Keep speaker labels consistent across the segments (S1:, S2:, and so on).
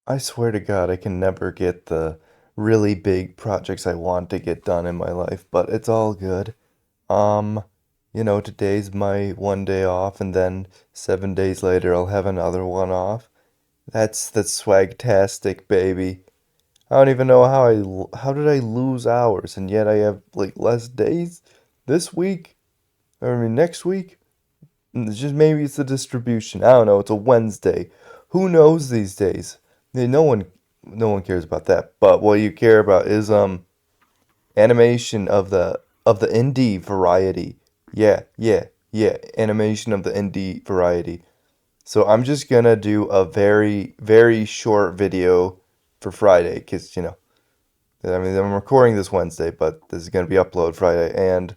S1: I swear to God, I can never get the really big projects I want to get done in my life, but it's all good. Um, today's my one day off, and then 7 days later I'll have another one off. That's swagtastic, baby. I don't even know how did I lose hours, and yet I have like less days this week, or I mean next week. It's just maybe it's the distribution. I don't know. It's a Wednesday. Who knows these days? No one cares about that. But what you care about is animation of the indie variety. Yeah, yeah, yeah. Animation of the indie variety. So I'm just gonna do a very, very short video for Friday, because I mean I'm recording this Wednesday, but this is gonna be upload Friday, and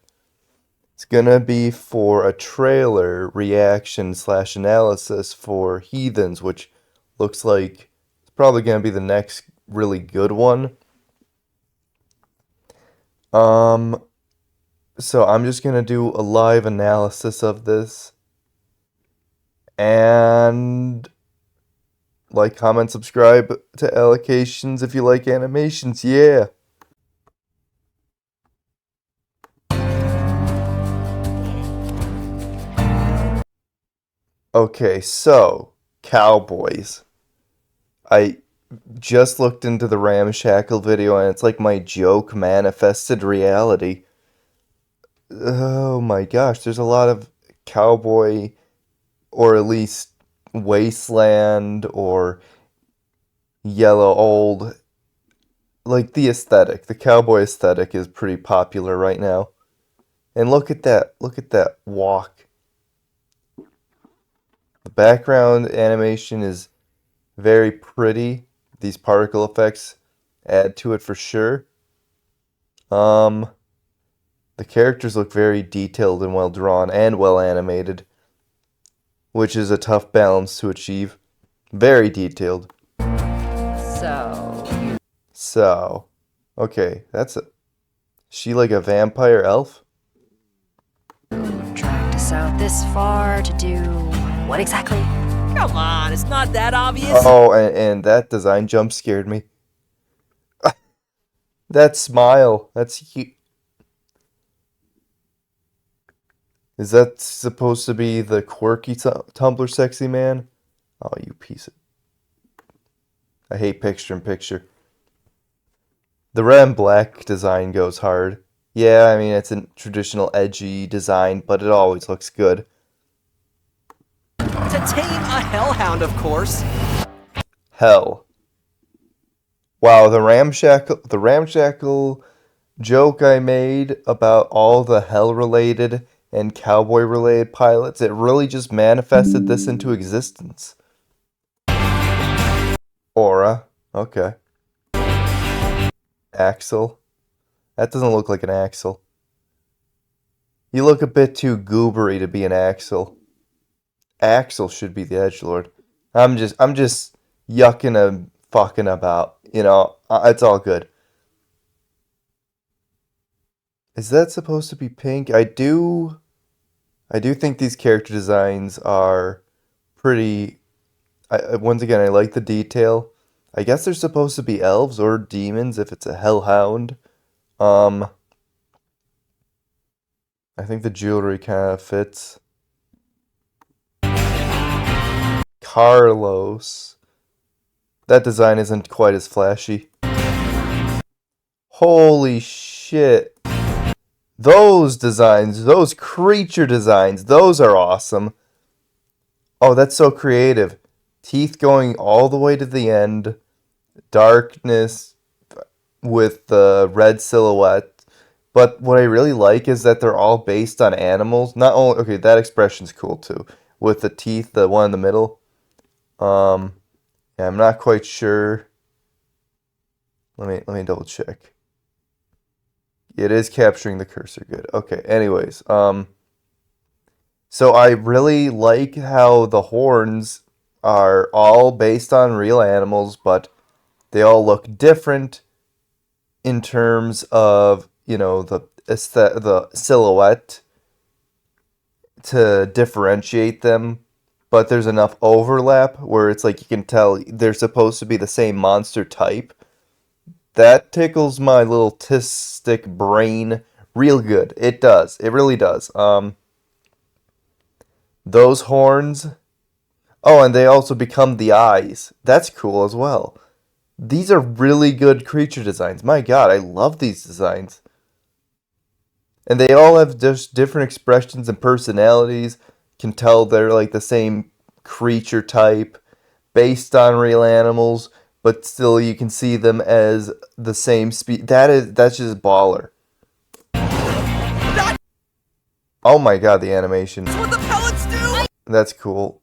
S1: it's gonna be for a trailer reaction slash analysis for Heathens, which looks like it's probably gonna be the next really good one. Um, so I'm just gonna do a live analysis of this, and like, comment, subscribe to Allocations if you like animations. Yeah. Okay, so cowboys. I just looked into the ramshackle video, and it's like my joke manifested reality. Oh my gosh, there's a lot of cowboy, or at least wasteland, or yellow old. Like the cowboy aesthetic is pretty popular right now. And look at that walk. The background animation is very pretty. These particle effects add to it for sure. Um, The characters look very detailed and well drawn and well animated, which is a tough balance to achieve. Very detailed.
S2: So,
S1: So, okay, that's a. She like a vampire elf?
S2: dragged us out this far to do what exactly?
S3: Come on, it's not that obvious.
S1: Oh, and that design jump scared me. That smile. Is that supposed to be the quirky Tumblr sexy man? Oh, you piece of. I hate picture in picture. The red and black design goes hard. Yeah, I mean, it's a traditional edgy design, but it always looks good.
S3: To tame a hellhound, of course.
S1: Hell. Wow, the ramshackle joke I made about all the hell related and cowboy related pilots, it really just manifested this into existence. Aura. Okay. Axel. That doesn't look like an Axel. You look a bit too goobery to be an Axel. Axel should be the edgelord. I'm just yucking and fucking about. It's all good. Is that supposed to be pink? I do think these character designs are pretty. Once again, I like the detail. I guess they're supposed to be elves or demons if it's a hellhound. Um, I think the jewelry kind of fits. Carlos. That design isn't quite as flashy. Holy shit. Those designs, those creature designs, those are awesome. Oh, that's so creative. Teeth going all the way to the end. Darkness with the red silhouette. But what I really like is that they're all based on animals. Not only, okay, that expression's cool too. With the teeth, the one in the middle. Um, yeah, I'm not quite sure. Let me double check. It is capturing the cursor good. Okay, anyways, so I really like how the horns are all based on real animals, but they all look different in terms of, the silhouette to differentiate them. but there's enough overlap where it's like you can tell they're supposed to be the same monster type. That tickles my little autistic brain real good. It does. It really does. Those horns. Oh, and they also become the eyes. That's cool as well. These are really good creature designs. My God, I love these designs. And they all have just different expressions and personalities. Can tell they're like the same creature type based on real animals, but still you can see them as the same speed. That's just baller. Oh my God, the animation.
S3: That's what the pellets do!
S1: That's cool.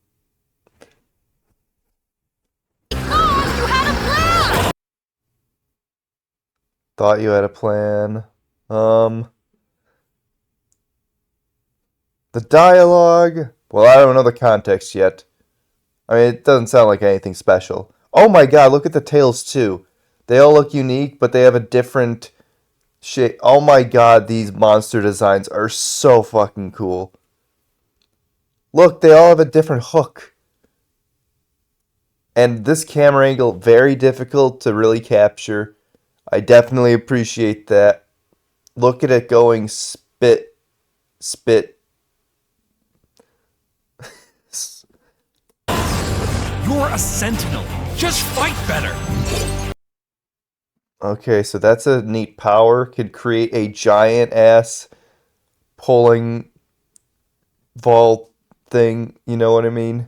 S1: Thought you had a plan. The dialogue. Well, I don't know the context yet. I mean, it doesn't sound like anything special. Oh my God, look at the tails too. They all look unique, but they have a different shape. Oh my God, these monster designs are so fucking cool. Look, they all have a different hook. And this camera angle, very difficult to really capture. I definitely appreciate that. Look at it going spit, spit.
S4: You're a sentinel. Just fight better.
S1: Okay, so that's a neat power. Could create a giant ass pulling vault thing. You know what I mean?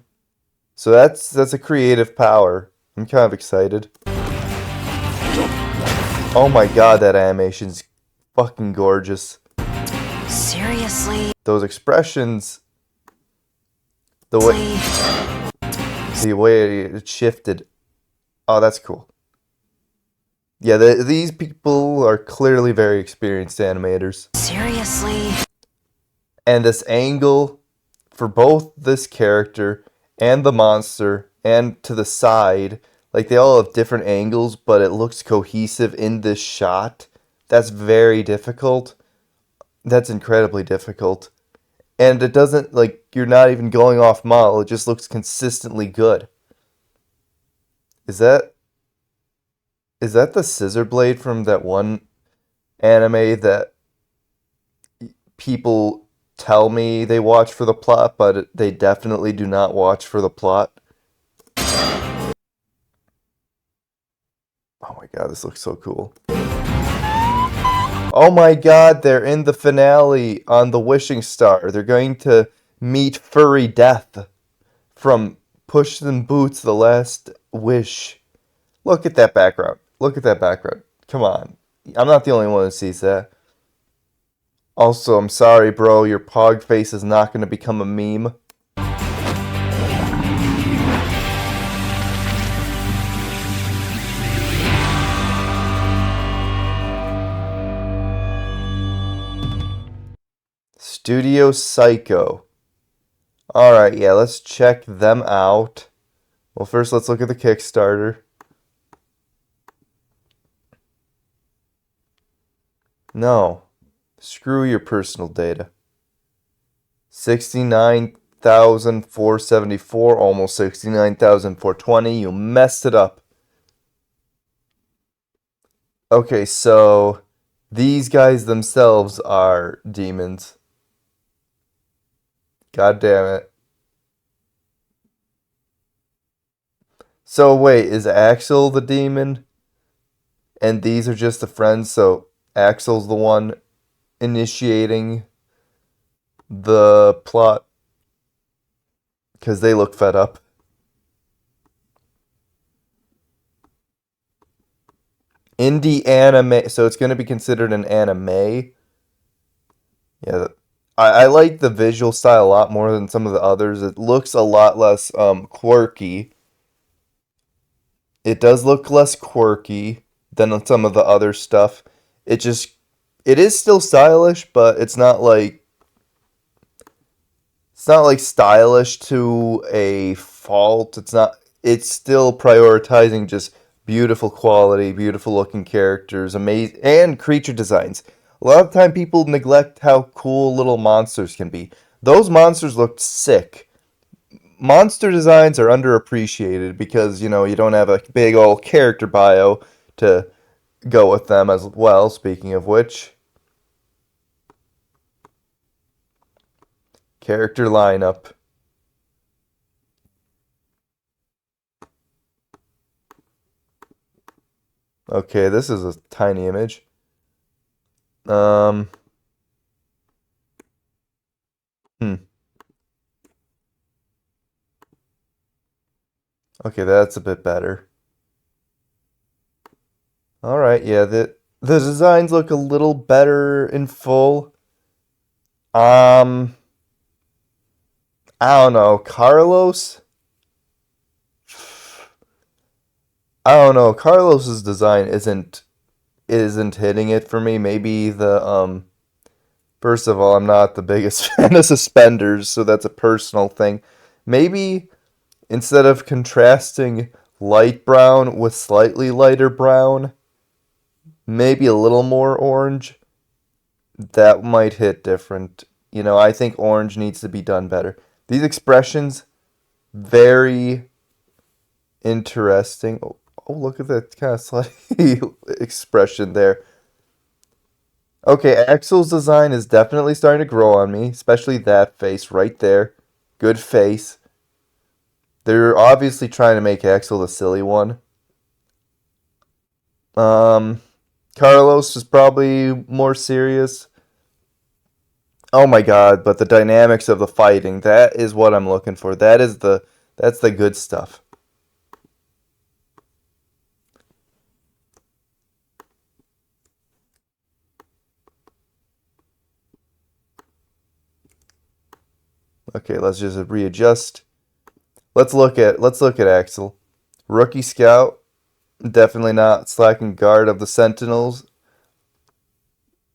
S1: So that's a creative power. I'm kind of excited. Oh my God, that animation's fucking gorgeous.
S2: Seriously?
S1: Those expressions, the way it shifted. Oh, that's cool. Yeah, these people are clearly very experienced animators.
S2: Seriously?
S1: And this angle for both this character and the monster and to the side, like they all have different angles, but it looks cohesive in this shot. That's very difficult. That's incredibly difficult. And it doesn't, like, you're not even going off model. It just looks consistently good. Is that the scissor blade from that one anime that people tell me they watch for the plot, but they definitely do not watch for the plot? Oh my God, this looks so cool. Oh my God, they're in the finale on the Wishing Star. They're going to meet Furry Death from Puss in Boots: The Last Wish. Look at that background. Look at that background. Come on. I'm not the only one who sees that. Also, I'm sorry, bro. Your pog face is not going to become a meme. Studio Psycho. Alright, yeah, let's check them out. Well, first let's look at the Kickstarter. No. Screw your personal data. 69,474, almost 69,420. You messed it up. Okay, so these guys themselves are demons. God damn it. So wait, is Axel the demon? And these are just the friends, so Axel's the one initiating the plot? Because they look fed up. Indie anime, so it's going to be considered an anime. Yeah, I like the visual style a lot more than some of the others. It looks a lot less quirky. It does look less quirky than some of the other stuff. It is still stylish, but it's not like stylish to a fault. It's still prioritizing just beautiful quality, beautiful looking characters, amazing, and creature designs. A lot of the time people neglect how cool little monsters can be. Those monsters looked sick. monster designs are underappreciated because, you know, you don't have a big old character bio to go with them as well, speaking of which. Character lineup. Okay, this is a tiny image. Um, hmm. Okay, that's a bit better. All right, yeah, the designs look a little better in full. Um, I don't know, Carlos. I don't know. Carlos's design isn't hitting it for me. Maybe the first of all, I'm not the biggest fan of suspenders, so that's a personal thing. Maybe instead of contrasting light brown with slightly lighter brown, maybe a little more orange, that might hit different. You know, I think orange needs to be done better. These expressions, very interesting. Oh, look at that kind of slightly expression there. Okay, Axel's design is definitely starting to grow on me, especially that face right there. Good face. They're obviously trying to make Axel the silly one. Um, Carlos is probably more serious. Oh my god, but the dynamics of the fighting, that is what I'm looking for. That's the good stuff. Okay, let's just readjust. Let's look at Axel. Rookie scout, definitely not slacking guard of the Sentinels.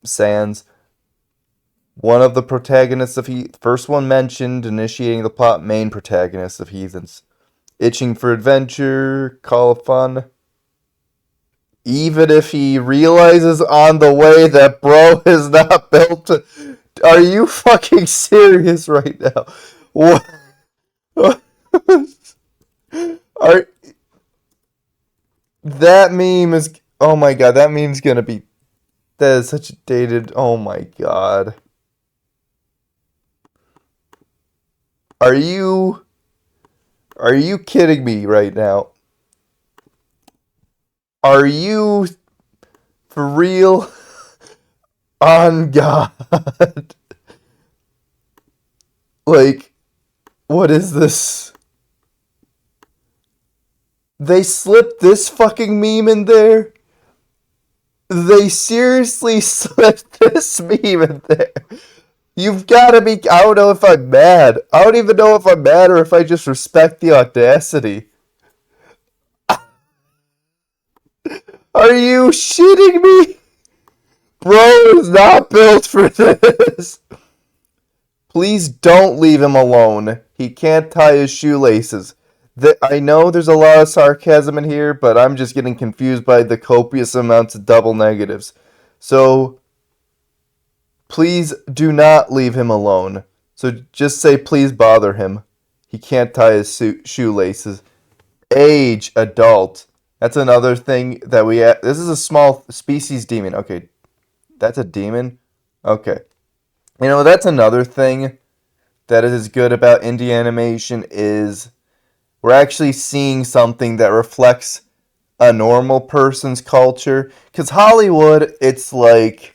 S1: Sans. One of the protagonists of first one mentioned, initiating the plot, main protagonist of Heathens. Itching for adventure, call of fun. Even if he realizes on the way that bro is not built to... Are you fucking serious right now? What? Are... That meme is... Oh my god, that meme's gonna be... That is such a dated... Oh my god. Are you... Are you kidding me right now? Are you for real? On God. Like, what is this? They slipped this fucking meme in there? They seriously slipped this meme in there? You've gotta be... I don't know if I'm mad. I don't even know if I'm mad or if I just respect the audacity. Are you shitting me? Bro is not built for this. Please don't leave him alone. He can't tie his shoelaces. I know there's a lot of sarcasm in here, but I'm just getting confused by the copious amounts of double negatives. So, please do not leave him alone. So just say, please bother him. He can't tie his shoelaces. Age, adult. That's another thing that we... This is a small species demon. Okay, that's a demon? Okay. You know, that's another thing that is good about indie animation is we're actually seeing something that reflects a normal person's culture. Because Hollywood, it's like...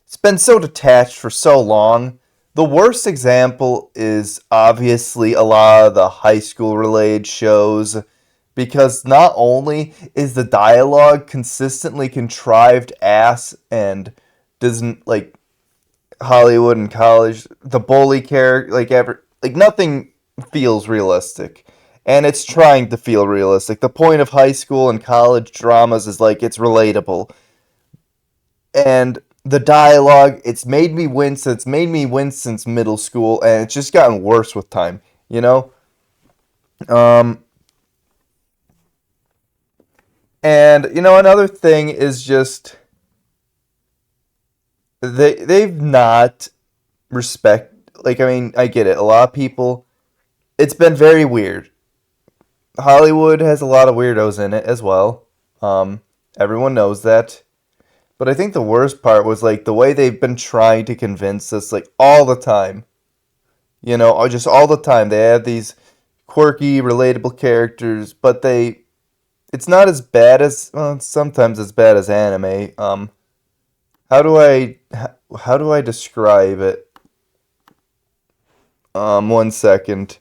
S1: It's been so detached for so long. The worst example is obviously a lot of the high school related shows. Because not only is the dialogue consistently contrived ass and doesn't, like, Hollywood and college, the bully character, like nothing feels realistic. And it's trying to feel realistic. The point of high school and college dramas is like it's relatable. And the dialogue, it's made me wince. It's made me wince since middle school, and it's just gotten worse with time, you know? And, you know, another thing is just... They've not respect... Like, I mean, I get it. A lot of people... it's been very weird. Hollywood has a lot of weirdos in it as well. Everyone knows that. But I think the worst part was like the way they've been trying to convince us like all the time. You know, or just all the time. They have these quirky, relatable characters, but it's not as bad as well, it's sometimes as bad as anime. How do I describe it? 1 second.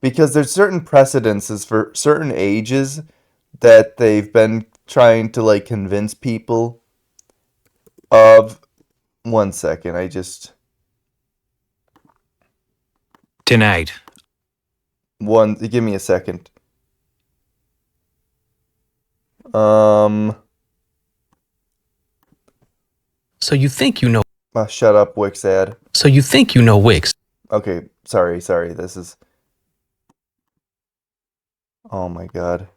S1: Because there's certain precedences for certain ages that they've been trying to like convince people of. 1 second,
S4: Tonight.
S1: give me a second. Um,
S4: So you think you know.
S1: Shut up, Wix ad.
S4: So you think you know Wix.
S1: Okay, sorry, this is. Oh my god.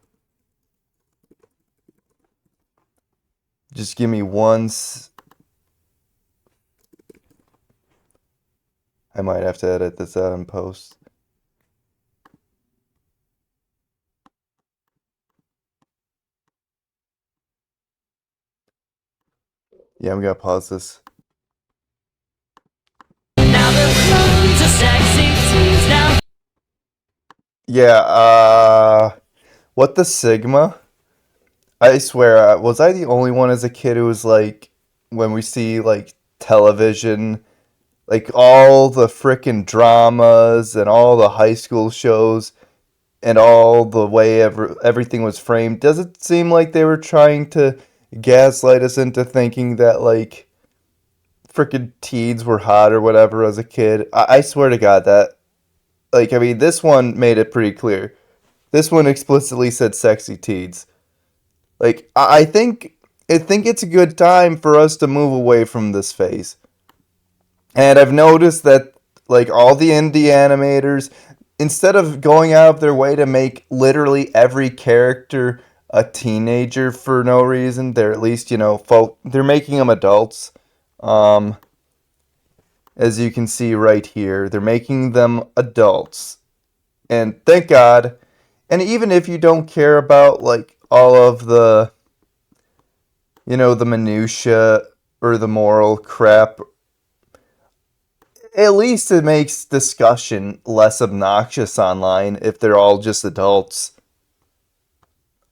S1: Just give me I might have to edit this out in post. Yeah, I'm gonna pause this. Yeah, what the Sigma? I swear, was I the only one as a kid who was like, when we see like television, like all the frickin' dramas and all the high school shows and all the way everything was framed, does it seem like they were trying to gaslight us into thinking that like frickin' teens were hot or whatever as a kid? I swear to God that, like, I mean, this one made it pretty clear. This one explicitly said sexy teens. Like, I think it's a good time for us to move away from this phase. And I've noticed that like all the indie animators, instead of going out of their way to make literally every character a teenager for no reason, they're at least, they're making them adults. As you can see right here, they're making them adults. And thank God. And even if you don't care about like all of the the minutia or the moral crap, at least it makes discussion less obnoxious online if they're all just adults.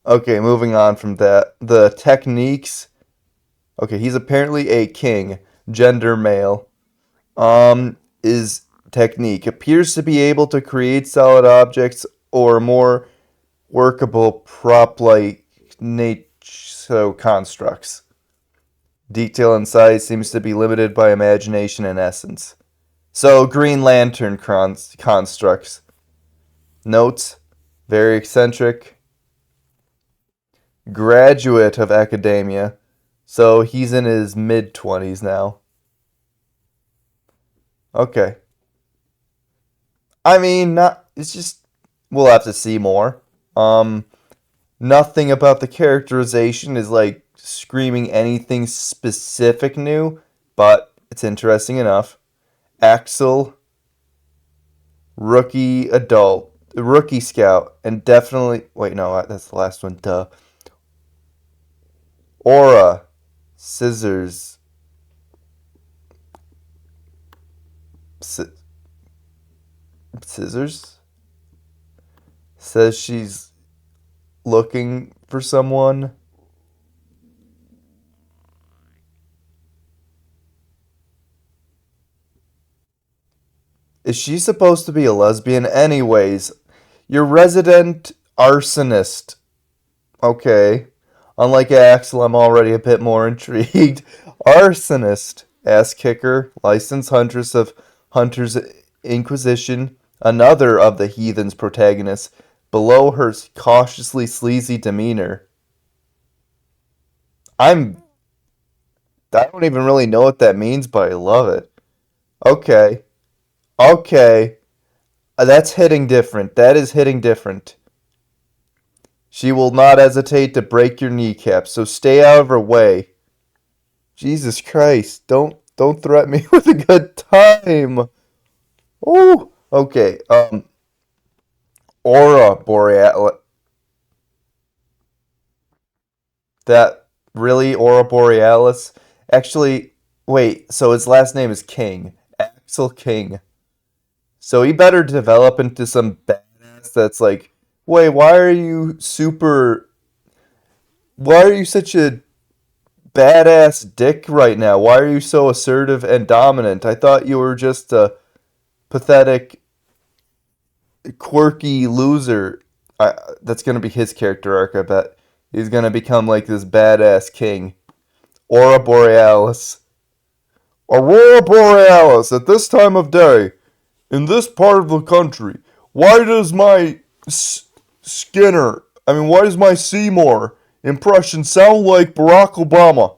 S1: Okay, moving on from that. The techniques. Okay, he's apparently a king, gender male. Is technique appears to be able to create solid objects or more workable prop-like nature constructs. Detail and size seems to be limited by imagination and essence. So, Green Lantern constructs. Notes, very eccentric. Graduate of academia. So, he's in his mid-20s now. Okay. I mean, it's just, we'll have to see more. Nothing about the characterization is like screaming anything specific new, but it's interesting enough. Axel, rookie scout, and definitely, wait, no, that's the last one, duh. Aura, scissors, scissors, says she's looking for someone. Is she supposed to be a lesbian? Anyways, your resident arsonist. Okay. Unlike Axel, I'm already a bit more intrigued. Arsonist, ass kicker, licensed huntress of Hunter's Inquisition, another of the Heathens protagonists, below her cautiously sleazy demeanor. I don't even really know what that means, but I love it. Okay. That's hitting different. That is hitting different. She will not hesitate to break your kneecaps, so stay out of her way. Jesus Christ, don't threaten me with a good time. Oh, okay. Aura Borealis. That really Aura Borealis? Actually, wait. So his last name is King. Axel King. So he better develop into some badass that's like, wait, why are you super? Why are you such a badass dick right now? Why are you so assertive and dominant? I thought you were just a pathetic, quirky loser. That's gonna be his character arc, I bet. He's gonna become like this badass king. Aura Borealis. Aurora Borealis, at this time of day, in this part of the country, why does my why does my Seymour impression sound like Barack Obama?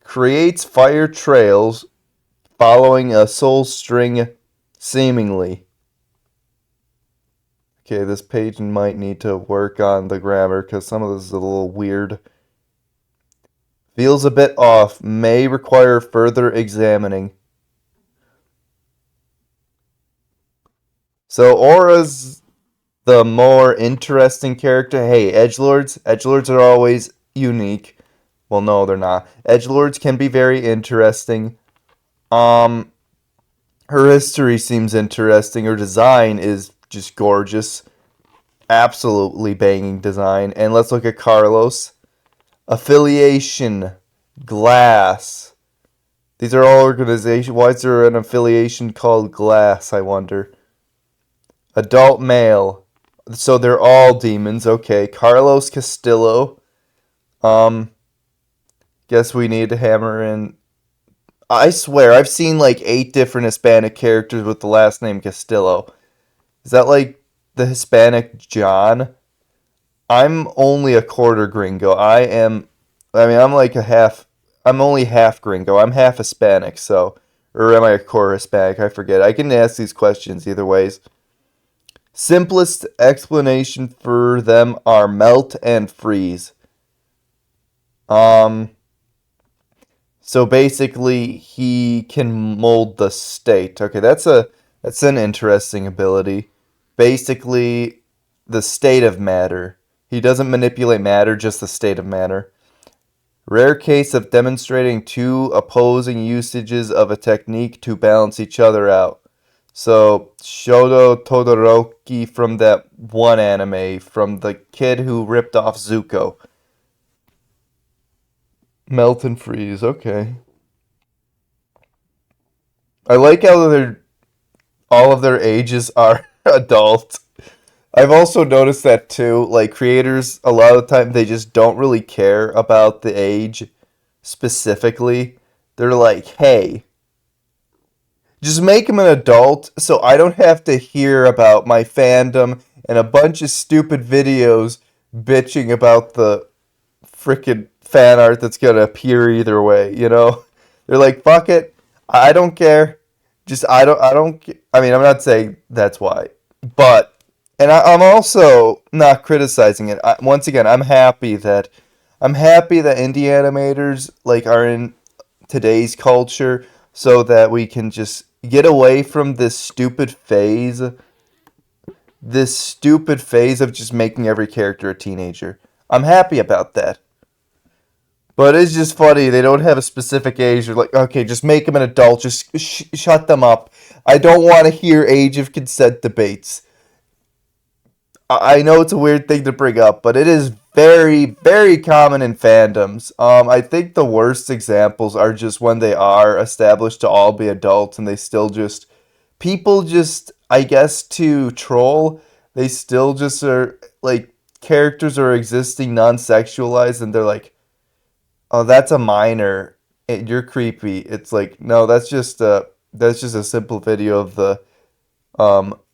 S1: Creates fire trails following a soul string, seemingly. Okay, this page might need to work on the grammar because some of this is a little weird. Feels a bit off, may require further examining. So Aura's the more interesting character. Hey, edgelords. Edgelords are always unique. Well, no, they're not. Edgelords can be very interesting. Her history seems interesting. Her design is just gorgeous. Absolutely banging design. And let's look at Carlos. Affiliation. Glass. These are all organizations. Why is there an affiliation called Glass, I wonder? Adult male. So they're all demons. Okay. Carlos Castillo. Guess we need to hammer in. I swear, I've seen like 8 different Hispanic characters with the last name Castillo. Is that like the Hispanic John? I'm only a quarter gringo. I'm like a half, I'm only half gringo. I'm half Hispanic, so, or am I a quarter Hispanic? I forget. I can ask these questions either ways. Simplest explanation for them are melt and freeze. So basically he can mold the state. Okay, that's an interesting ability. Basically the state of matter. He doesn't manipulate matter, just the state of matter. Rare case of demonstrating two opposing usages of a technique to balance each other out. So, Shoto Todoroki from that one anime, from the kid who ripped off Zuko. Melt and freeze, okay. I like how all of their ages are adult. I've also noticed that too. Like creators, a lot of the time they just don't really care about the age specifically. They're like, hey, just make him an adult so I don't have to hear about my fandom and a bunch of stupid videos bitching about the freaking fan art that's gonna appear either way, you know? They're like, fuck it, I don't care. Just I don't. I mean, I'm not saying that's why, but I'm also not criticizing it. Once again, I'm happy that indie animators like are in today's culture so that we can just get away from this stupid phase of just making every character a teenager. I'm happy about that. But it's just funny. They don't have a specific age. They're like, okay, just make them an adult. Just shut them up. I don't want to hear age of consent debates. I know it's a weird thing to bring up, but it is very, very common in fandoms. I think the worst examples are just when they are established to all be adults and they still just, people just, I guess to troll, they still just are, like, characters are existing non-sexualized and they're like, oh, that's a minor. You're creepy. It's like, no, that's just a simple video of the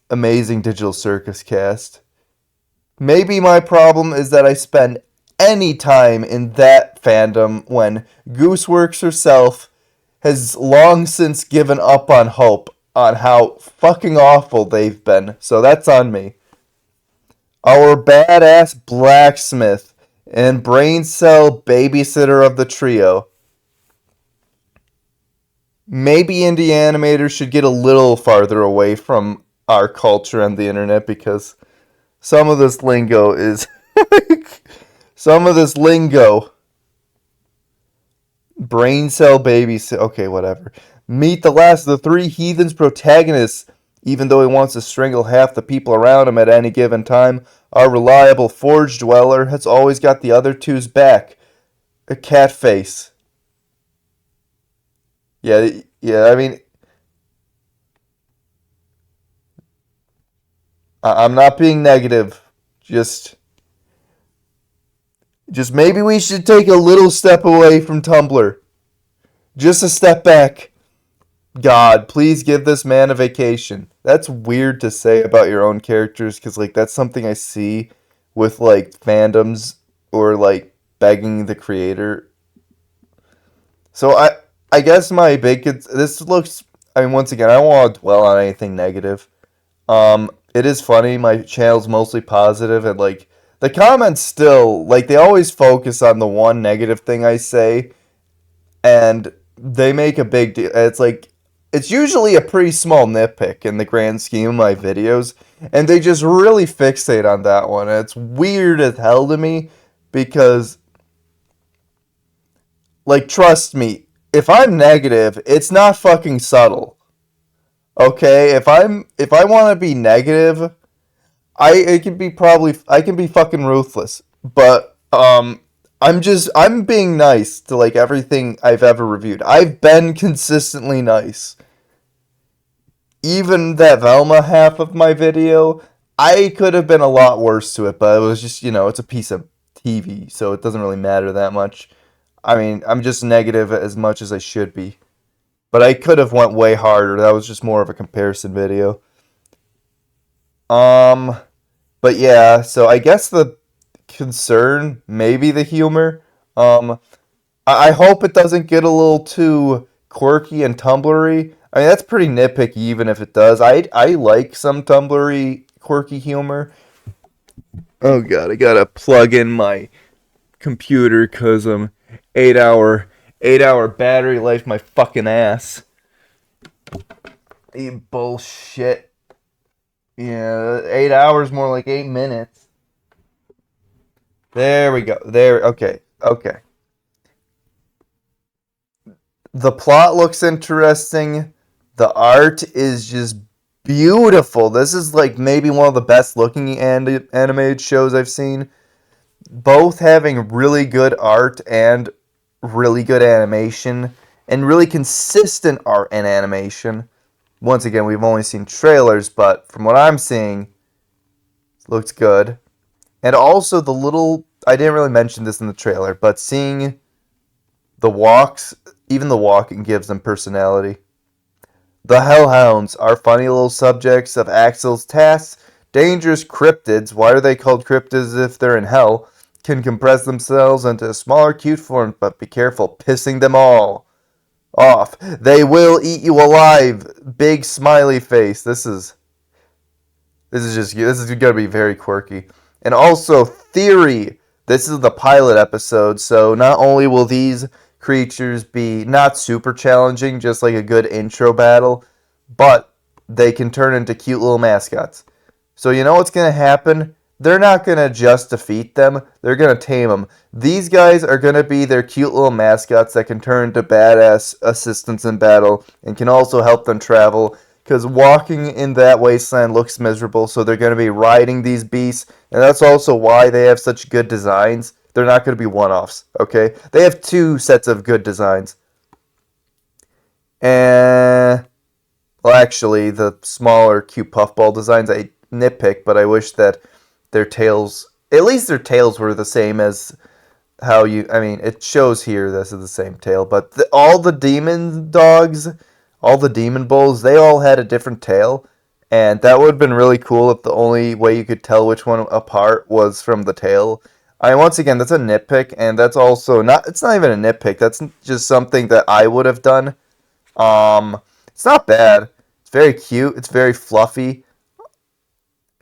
S1: amazing Digital Circus cast. Maybe my problem is that I spend any time in that fandom when Gooseworks herself has long since given up on hope on how fucking awful they've been. So that's on me. Our badass blacksmith and brain cell babysitter of the trio. maybe indie animators should get a little farther away from our culture and the internet because some of this lingo is some of this lingo. Brain cell baby. Okay, whatever. Meet the last of the three Heathens protagonists. Even though he wants to strangle half the people around him at any given time, our reliable forge dweller has always got the other two's back. A cat face. Yeah, I mean, I'm not being negative. Just maybe we should take a little step away from Tumblr. Just a step back. God, please give this man a vacation. That's weird to say about your own characters because, like, that's something I see with, like, fandoms or, like, begging the creator. So I guess my big... This looks... I mean, once again, I don't want to dwell on anything negative. It is funny. My channel's mostly positive and, like, the comments still... Like, they always focus on the one negative thing I say and they make a big deal. It's like... It's usually a pretty small nitpick in the grand scheme of my videos, and they just really fixate on that one. And it's weird as hell to me because, like, trust me, if I'm negative, it's not fucking subtle. Okay, if I want to be negative, I can be fucking ruthless. But I'm being nice to, like, everything I've ever reviewed. I've been consistently nice. Even that Velma half of my video, I could have been a lot worse to it, but it was just, it's a piece of TV, so it doesn't really matter that much. I mean, I'm just negative as much as I should be. But I could have went way harder. That was just more of a comparison video. But yeah, so I guess the concern, maybe the humor. I hope it doesn't get a little too quirky and Tumblr-y. I mean, that's pretty nitpicky even if it does. I like some Tumblr-y quirky humor. Oh god, I gotta plug in my computer because I'm 8-hour battery life my fucking ass. Bullshit. Yeah, 8 hours more like 8 minutes. There we go. Okay. The plot looks interesting. The art is just beautiful. This is like maybe one of the best looking animated shows I've seen. Both having really good art and really good animation and really consistent art and animation. Once again, we've only seen trailers, but from what I'm seeing, it looks good. And also the little, I didn't really mention this in the trailer, but seeing the walks, even the walking gives them personality. The Hellhounds are funny little subjects of Axel's tasks. Dangerous cryptids, why are they called cryptids if they're in hell, can compress themselves into smaller cute forms, but be careful pissing them all off. They will eat you alive. Big smiley face. This is gonna be very quirky. And also Theory. This is the pilot episode, so not only will these creatures be not super challenging, just like a good intro battle, but they can turn into cute little mascots. So you know what's gonna happen? They're not going to just defeat them. They're going to tame them. These guys are going to be their cute little mascots that can turn into badass assistants in battle and can also help them travel. Because walking in that wasteland looks miserable, so they're going to be riding these beasts. And that's also why they have such good designs. They're not going to be one-offs, okay? They have 2 sets of good designs. And, well, actually, the smaller cute puffball designs I nitpick, but I wish that their tails, at least their tails were the same as how it shows here this is the same tail, but all the demon dogs, all the demon bulls, they all had a different tail, and that would have been really cool if the only way you could tell which one apart was from the tail. Once again, that's a nitpick, and that's also it's not even a nitpick, that's just something that I would have done. It's not bad. It's very cute, it's very fluffy,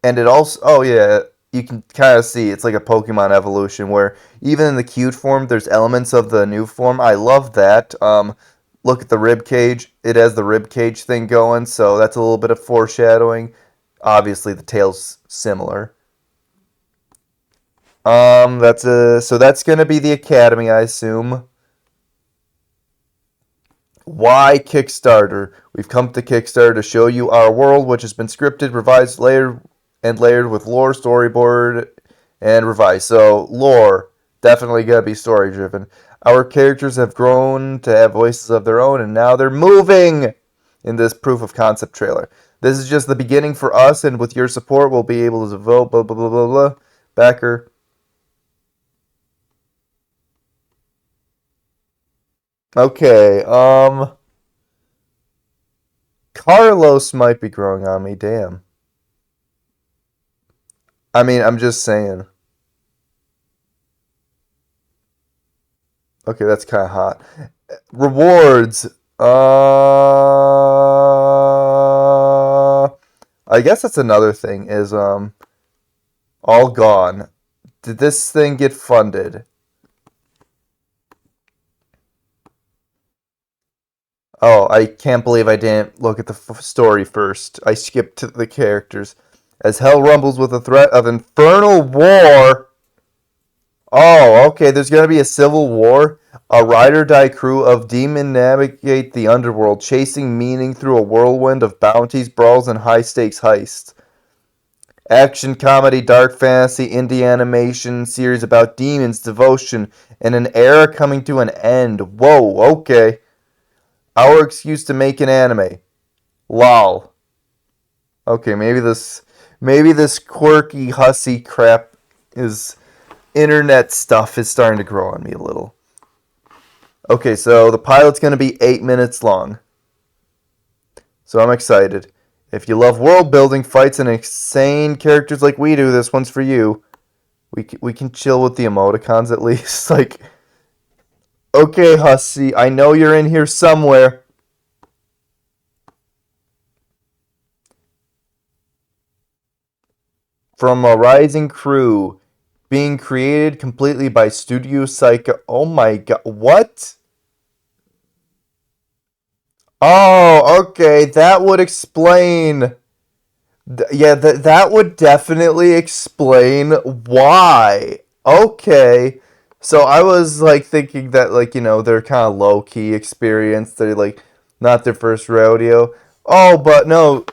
S1: and it also, oh yeah, you can kind of see it's like a Pokemon evolution where even in the cute form, there's elements of the new form. I love that. look at the rib cage. It has the rib cage thing going, so that's a little bit of foreshadowing. Obviously, the tail's similar. So that's gonna be the Academy, I assume. Why Kickstarter? We've come to Kickstarter to show you our world, which has been scripted, revised, layered with lore, storyboard, and revised. So lore, definitely gonna be story driven. Our characters have grown to have voices of their own, and now they're moving in this proof of concept trailer. This is just the beginning for us, and with your support, we'll be able to vote. Blah blah blah blah blah. Backer. Okay. Carlos might be growing on me. Damn. I mean, I'm just saying. Okay, that's kind of hot. Rewards. I guess that's another thing is all gone. Did this thing get funded? Oh, I can't believe I didn't look at the story first. I skipped to the characters. As hell rumbles with the threat of infernal war. Oh, okay, there's going to be a civil war. A ride-or-die crew of demon navigate the underworld, chasing meaning through a whirlwind of bounties, brawls, and high-stakes heists. Action, comedy, dark fantasy, indie animation series about demons, devotion, and an era coming to an end. Whoa, okay. Our excuse to make an anime. Lol. Okay, maybe this quirky hussy crap is internet stuff is starting to grow on me a little. Okay, so the pilot's going to be 8 minutes long. So I'm excited. If you love world building, fights, and insane characters like we do, this one's for you. We can chill with the emoticons at least. Like, okay, hussy, I know you're in here somewhere. From a rising crew, being created completely by Studio Psycho. Oh my god, what? Oh, okay, that would explain. Yeah, that would definitely explain why. Okay. So I was like thinking that like, they're kind of low key experience. They're like not their first rodeo. Oh, but no.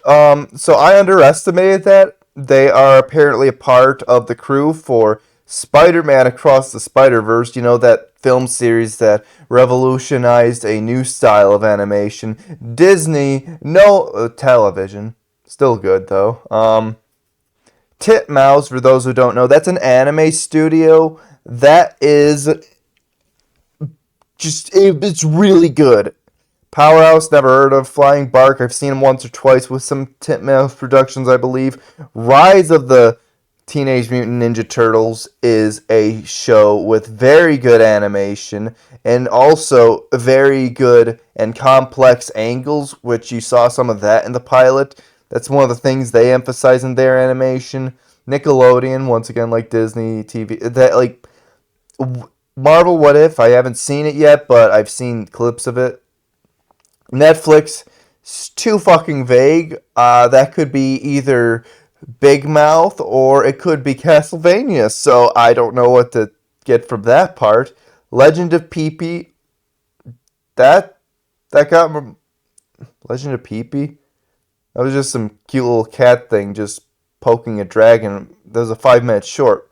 S1: So I underestimated that. They are apparently a part of the crew for Spider-Man Across the Spider-Verse, that film series that revolutionized a new style of animation. Disney, no television. Still good though. Titmouse, for those who don't know, that's an anime studio that is it's really good. Powerhouse, never heard of. Flying Bark, I've seen him once or twice with some Titmouse productions, I believe. Rise of the Teenage Mutant Ninja Turtles is a show with very good animation and also very good and complex angles, which you saw some of that in the pilot. That's one of the things they emphasize in their animation. Nickelodeon, once again, like Disney TV, that like Marvel What If, I haven't seen it yet, but I've seen clips of it. Netflix, it's too fucking vague. That could be either Big Mouth or it could be Castlevania, so I don't know what to get from that part. Legend of Pee-Pee, that got Legend of Pee-Pee? That was just some cute little cat thing just poking a dragon. That was a 5-minute short.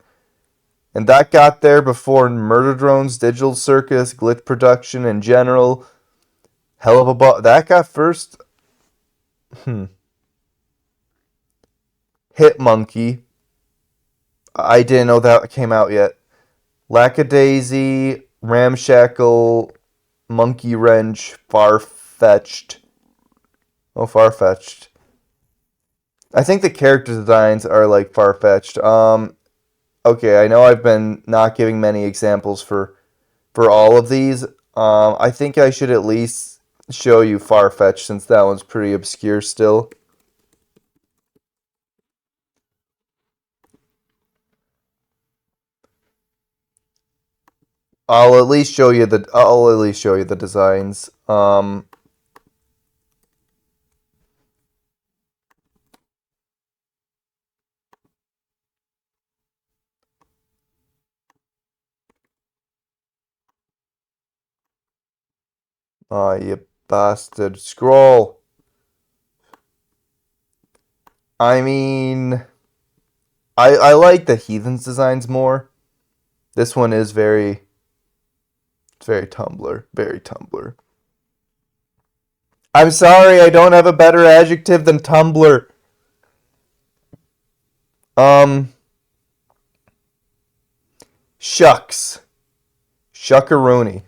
S1: And that got there before Murder Drones, Digital Circus, Glitch Production in general. Hell of a that got first. Hit Monkey. I didn't know that came out yet. Lackadaisy, Ramshackle, Monkey Wrench, Far-Fetched. Oh, Far-Fetched. I think the character designs are like far-fetched. Okay, I know I've been not giving many examples for all of these. I think I should at least show you far-fetched since that one's pretty obscure still. I'll at least show you the designs. Oh, you bastard. Scroll. I mean, I like the Heathens designs more. This one is it's very Tumblr. Very Tumblr. I'm sorry, I don't have a better adjective than Tumblr. Um, Shucks. Shuckaroonie.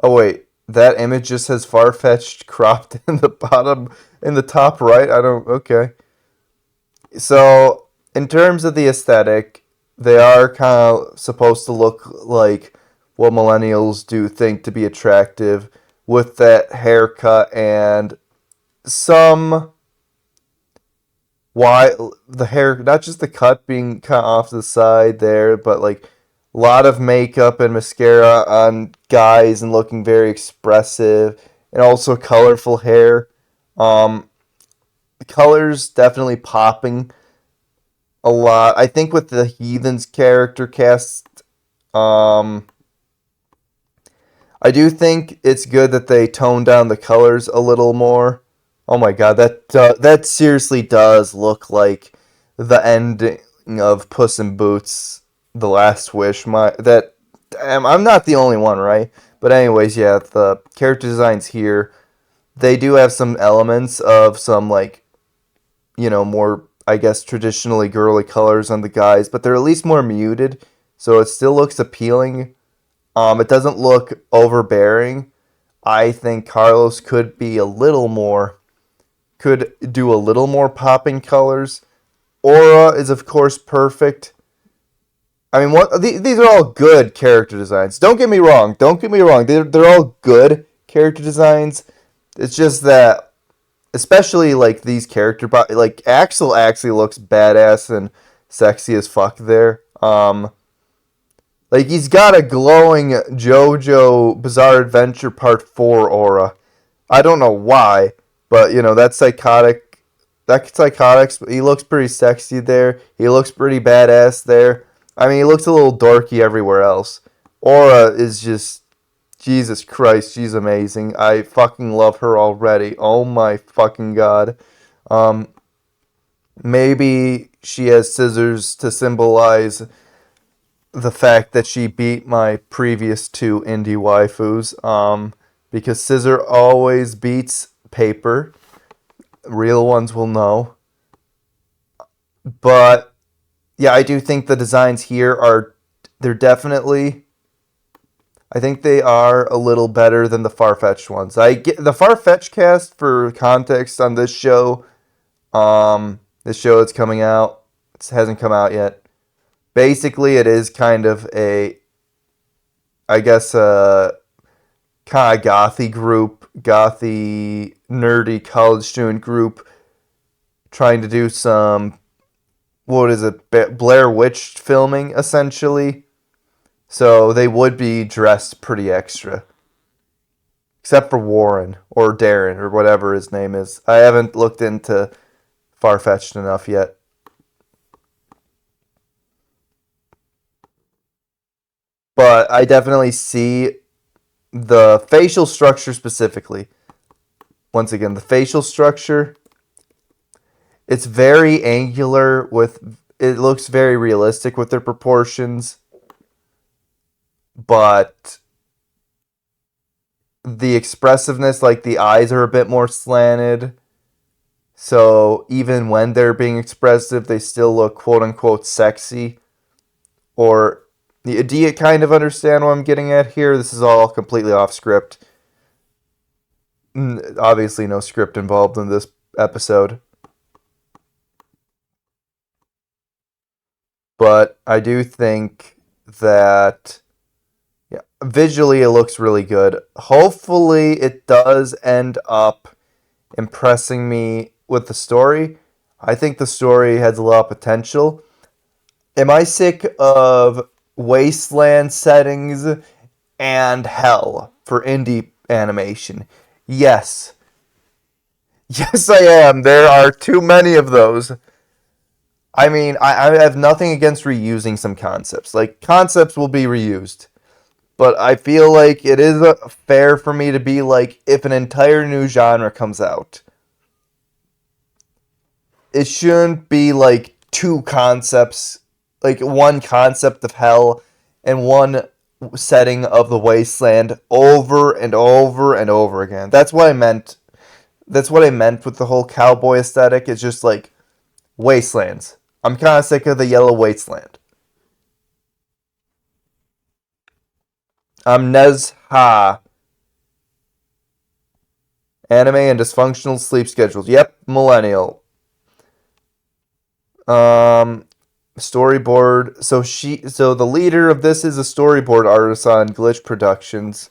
S1: Oh wait, that image just has far-fetched cropped in the in the top right. I don't. Okay. So in terms of the aesthetic, they are kind of supposed to look like what millennials do think to be attractive, with that haircut and some why the hair, not just the cut being cut off to the side there, but like a lot of makeup and mascara on guys and looking very expressive, and also colorful hair. The colors definitely popping a lot. I think with the Heathens character cast, um, I do think it's good that they tone down the colors a little more. Oh my god, that seriously does look like the ending of Puss in Boots: The Last Wish. I'm not the only one, right? But anyways, yeah, the character designs here, they do have some elements of some like, more, I guess, traditionally girly colors on the guys, but they're at least more muted, so it still looks appealing. It doesn't look overbearing. I think Carlos could do a little more popping colors. Aura is of course perfect. I mean, these are all good character designs. Don't get me wrong. Don't get me wrong. They're all good character designs. It's just that, especially like these like Axel actually looks badass and sexy as fuck there. Like he's got a glowing JoJo Bizarre Adventure Part 4 aura. I don't know why, but that psychotic, he looks pretty sexy there. He looks pretty badass there. I mean, he looks a little dorky everywhere else. Aura is just, Jesus Christ, she's amazing. I fucking love her already. Oh my fucking god. Um, Maybe she has scissors to symbolize the fact that she beat my previous two indie waifus. Because scissor always beats paper. Real ones will know. But yeah, I do think the designs here they're definitely, I think they are a little better than the Farfetch ones. I get the Farfetch cast, for context on this show. This show that's coming out, it hasn't come out yet. Basically, it is kind of I guess, kind of gothy, nerdy college student group trying to do some, what is it, Blair Witch filming, essentially. So they would be dressed pretty extra. Except for Warren, or Darren, or whatever his name is. I haven't looked into Farfetched enough yet. But I definitely see the facial structure specifically. Once again, the facial structure, it's very angular it looks very realistic with their proportions, but the expressiveness, like the eyes are a bit more slanted. So even when they're being expressive, they still look quote unquote sexy. Or do you kind of understand what I'm getting at here? This is all completely off script. Obviously, no script involved in this episode. But I do think that, yeah, visually it looks really good. Hopefully, it does end up impressing me with the story. I think the story has a lot of potential. Am I sick of wasteland settings and hell for indie animation? Yes. Yes, I am. There are too many of those. I mean, I have nothing against reusing some concepts. Like, concepts will be reused. But I feel like it is fair for me to be like, if an entire new genre comes out, it shouldn't be like two concepts, like one concept of hell and one setting of the wasteland over and over and over again. That's what I meant. That's what I meant with the whole cowboy aesthetic. It's just like wastelands. I'm kind of sick of the yellow wasteland. I'm Nezha. Anime and dysfunctional sleep schedules. Yep, millennial. Storyboard. So the leader of this is a storyboard artist on Glitch Productions.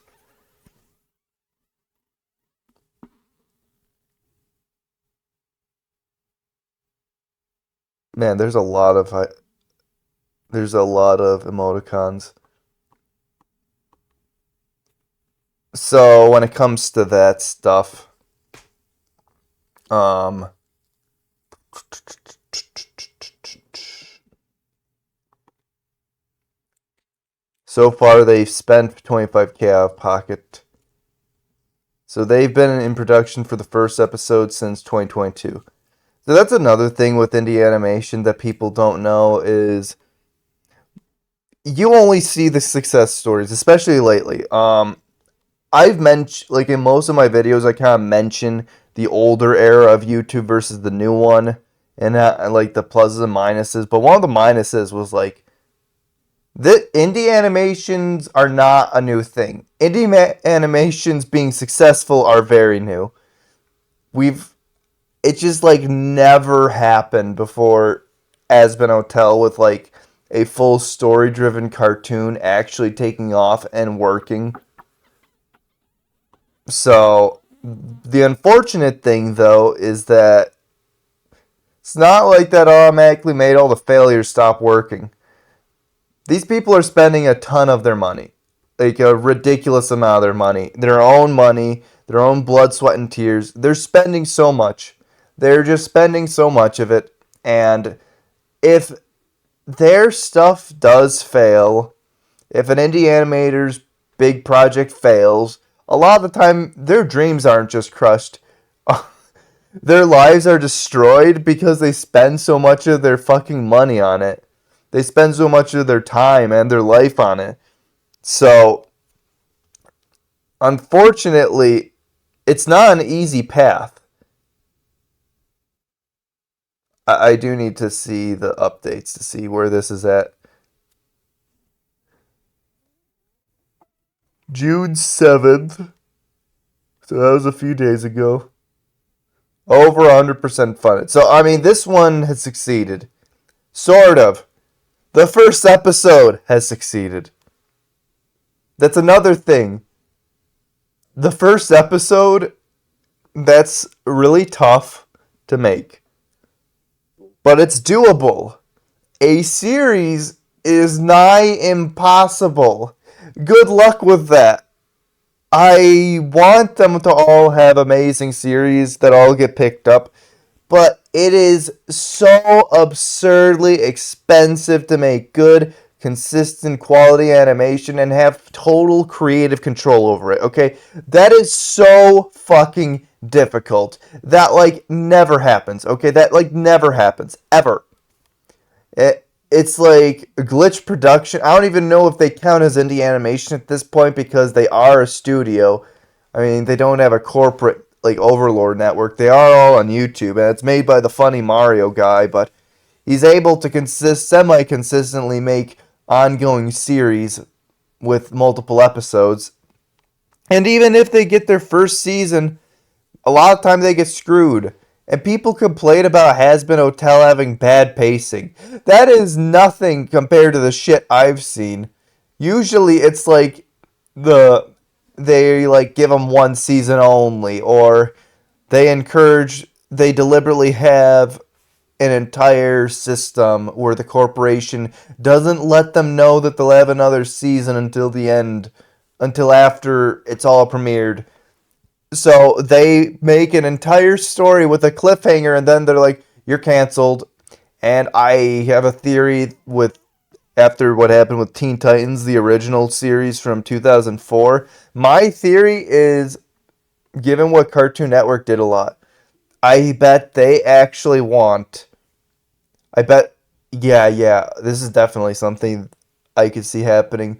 S1: Man, there's a lot of emoticons. So when it comes to that stuff, so far they've spent 25K out of pocket. So they've been in production for the first episode since 2022. So that's another thing with indie animation that people don't know is you only see the success stories, especially lately. I've mentioned, like in most of my videos, I kind of mention the older era of YouTube versus the new one, and like the pluses and minuses. But one of the minuses was like the indie animations are not a new thing. Animations being successful are very new. It just like never happened before Aspen Hotel with like a full story driven cartoon actually taking off and working. So the unfortunate thing though is that it's not like that automatically made all the failures stop working. These people are spending a ton of their money. Like a ridiculous amount of their money. Their own money, their own blood, sweat, and tears. They're spending so much. They're just spending so much of it. And if their stuff does fail, if an indie animator's big project fails, a lot of the time their dreams aren't just crushed. Their lives are destroyed because they spend so much of their fucking money on it. They spend so much of their time and their life on it. So, unfortunately, it's not an easy path. I do need to see the updates to see where this is at. June 7th. So that was a few days ago. Over 100% funded. So, I mean, this one has succeeded. Sort of. The first episode has succeeded. That's another thing. The first episode, that's really tough to make. But it's doable. A series is nigh impossible. Good luck with that. I want them to all have amazing series that all get picked up, but it is so absurdly expensive to make good, consistent quality animation and have total creative control over it, okay? That is so fucking difficult. That, like, never happens, okay? That, like, never happens, ever. It's like Glitch Production. I don't even know if they count as indie animation at this point because they are a studio. I mean, they don't have a corporate like Overlord network. They are all on YouTube, and it's made by the funny Mario guy, but he's able to semi-consistently make ongoing series with multiple episodes. And even if they get their first season, a lot of time they get screwed. And people complain about Has-Been Hotel having bad pacing. That is nothing compared to the shit I've seen. Usually it's like they like give them one season only, or they deliberately have an entire system where the corporation doesn't let them know that they'll have another season until the end, until after it's all premiered. So they make an entire story with a cliffhanger, and then they're like, "You're canceled." And I have a theory with after what happened with Teen Titans, the original series from 2004. My theory is, given what Cartoon Network did a lot, I bet they actually want. I bet, yeah, this is definitely something I could see happening.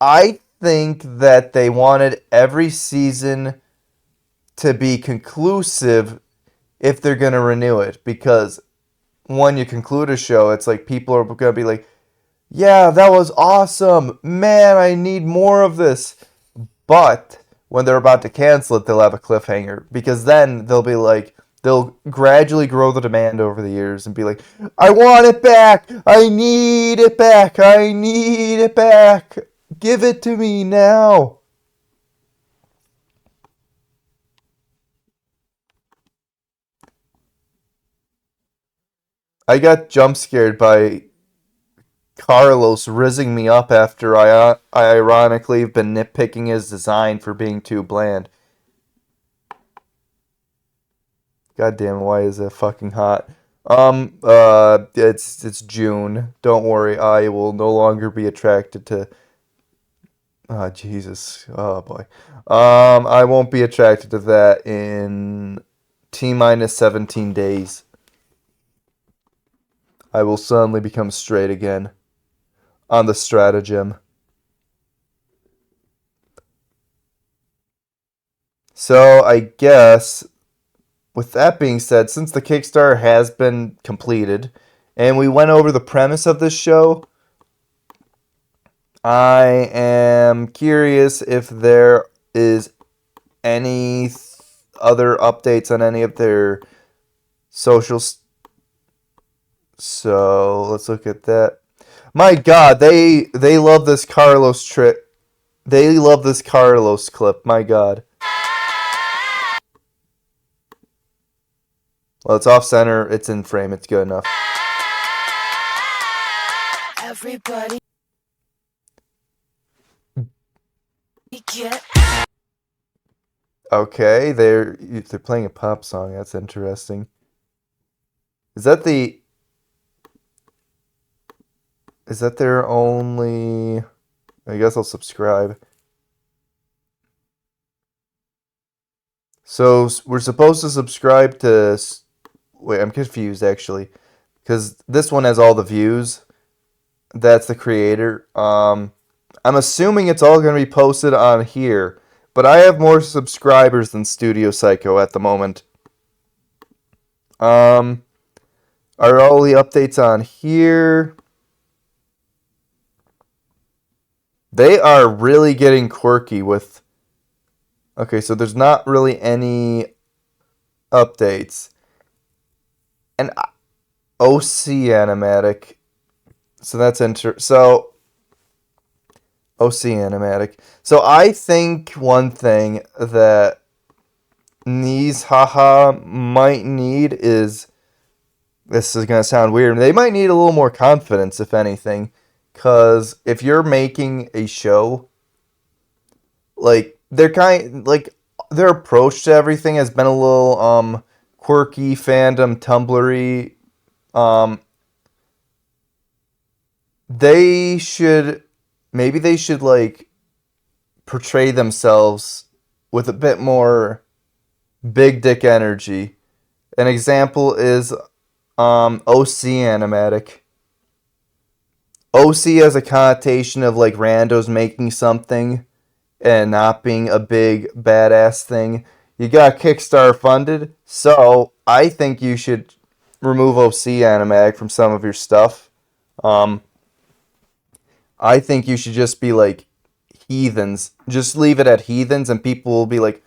S1: I think that they wanted every season to be conclusive if they're going to renew it, because when you conclude a show, it's like people are going to be like, yeah, that was awesome. Man, I need more of this. But when they're about to cancel it, they'll have a cliffhanger, because then they'll be like, they'll gradually grow the demand over the years and be like, I want it back. I need it back. I need it back. Give it to me now. I got jump scared by Carlos rizzing me up after I ironically have been nitpicking his design for being too bland. God damn, why is that fucking hot? It's June. Don't worry, I will no longer be attracted to. Oh, Jesus. Oh boy. I won't be attracted to that in T minus 17 days. I will suddenly become straight again on the stratagem. So I guess, with that being said, since the Kickstarter has been completed and we went over the premise of this show, I am curious if there is any other updates on any of their socials. So let's look at that. My God, they love this Carlos trip. They love this Carlos clip. My God. Well, it's off center. It's in frame. It's good enough.
S5: Everybody get.
S1: Okay, they're playing a pop song. That's interesting. Is that their only? I guess I'll subscribe. So we're supposed to subscribe to. Wait, I'm confused actually, because this one has all the views. That's the creator. I'm assuming it's all going to be posted on here, but I have more subscribers than Studio Psycho at the moment. Are all the updates on here? They are really getting quirky with. Okay, so there's not really any updates. And OC animatic. So that's so OC animatic. So I think one thing that these haha might need is, this is going to sound weird, they might need a little more confidence, if anything, because if you're making a show, like their approach to everything has been a little quirky, fandom, Tumblr-y. They should like portray themselves with a bit more big dick energy. An example is OC animatic. OC has a connotation of like randos making something and not being a big badass thing. You got Kickstarter funded, so I think you should remove OC animatic from some of your stuff. I think you should just be like Heathens. Just leave it at Heathens, and people will be like,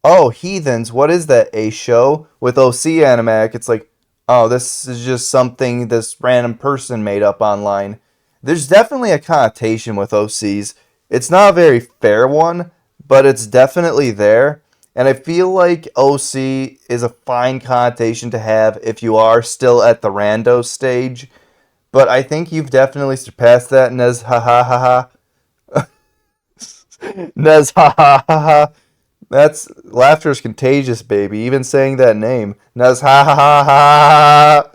S1: oh, Heathens, what is that, a show? With OC animatic, it's like, oh, this is just something this random person made up online. There's definitely a connotation with OCs. It's not a very fair one, but it's definitely there. And I feel like OC is a fine connotation to have if you are still at the rando stage. But I think you've definitely surpassed that, Nez ha ha ha ha. Nez ha ha ha ha. That's laughter is contagious, baby. Even saying that name. Nez ha ha ha ha.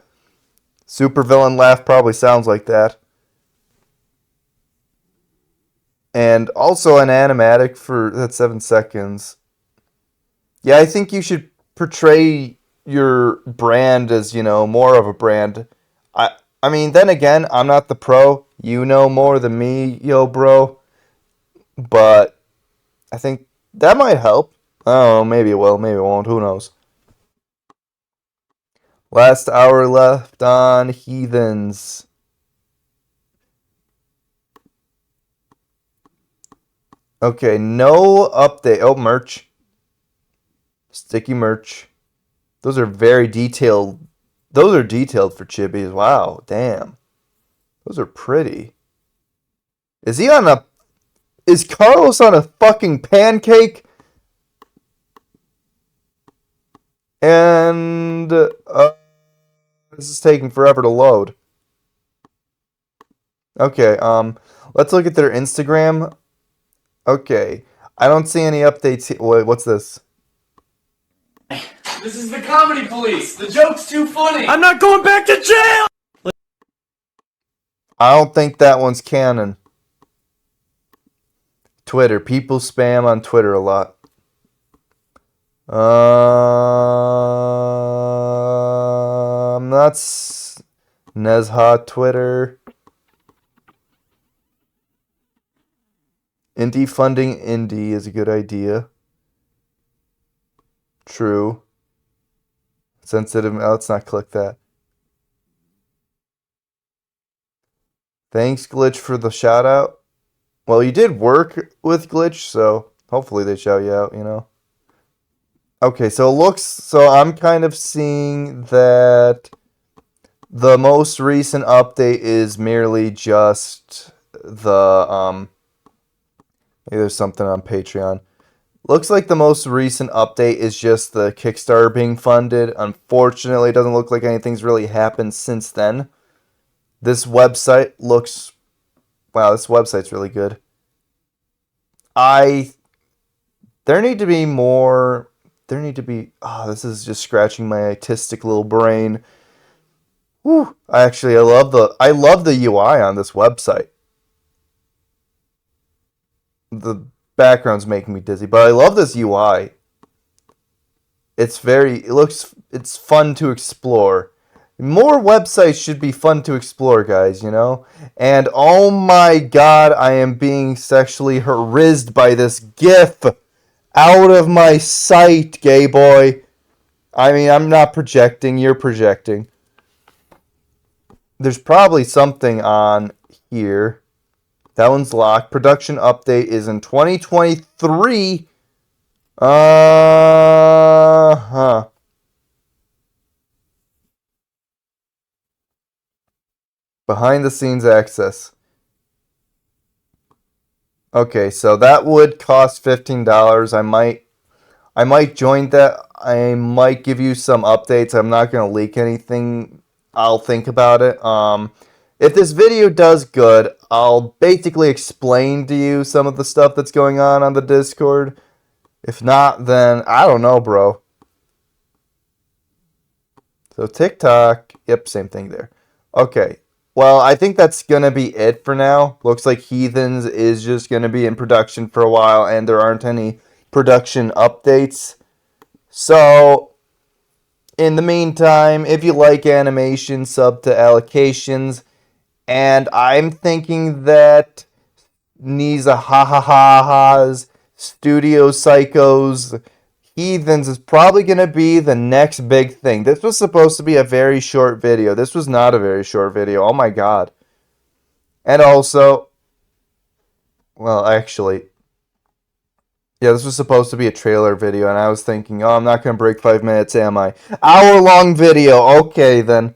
S1: Supervillain laugh probably sounds like that. And also an animatic for that 7 seconds. Yeah, I think you should portray your brand as, more of a brand. I mean, then again, I'm not the pro. You know more than me, yo, bro. But I think that might help. I don't know, maybe it will, maybe it won't. Who knows? Last hour left on Heathens. Okay, no update. Oh, merch. Sticky merch. Those are very detailed. Those are detailed for chibis. Wow, damn. Those are pretty. Is he on a... Is Carlos on a fucking pancake? And... this is taking forever to load. Okay, let's look at their Instagram. Okay, I don't see any updates here. Wait, what's this?
S5: This is the comedy police. The joke's too funny.
S4: I'm not going back to jail!
S1: I don't think that one's canon. Twitter. People spam on Twitter a lot. That's Nezha Twitter. Indie funding indie is a good idea. True. Sensitive. Let's not click that. Thanks, Glitch, for the shout out. Well, you did work with Glitch, so hopefully they shout you out, Okay, so it looks... So I'm kind of seeing that the most recent update is merely just the... Maybe there's something on Patreon. Looks like the most recent update is just the Kickstarter being funded. Unfortunately, it doesn't look like anything's really happened since then. This website looks... Wow, this website's really good. There need to be more... There need to be... Oh, this is just scratching my autistic little brain. Whew. I love the UI on this website. The background's making me dizzy, but I love this UI. It's fun to explore. More websites should be fun to explore, guys, And oh my god, I am being sexually harassed by this GIF. Out of my sight, gay boy. I mean, I'm not projecting, you're projecting. There's probably something on here. That one's locked. Production update is in 2023. Uh-huh. Behind the scenes access. Okay, so that would cost $15. I might join that. I might give you some updates. I'm not going to leak anything. I'll think about it. If this video does good, I'll basically explain to you some of the stuff that's going on the Discord. If not, then I don't know, bro. So TikTok, yep, same thing there. Okay, well, I think that's going to be it for now. Looks like Heathens is just going to be in production for a while, and there aren't any production updates. So, in the meantime, if you like animation, sub to allocations. And I'm thinking that Niza Ha Ha Ha Ha's, Studio Psychos, Heathens is probably going to be the next big thing. This was supposed to be a very short video. This was not a very short video. Oh my god. And also, well, actually, yeah, this was supposed to be a trailer video, and I was thinking, oh, I'm not going to break 5 minutes, am I? Hour-long video. Okay, then.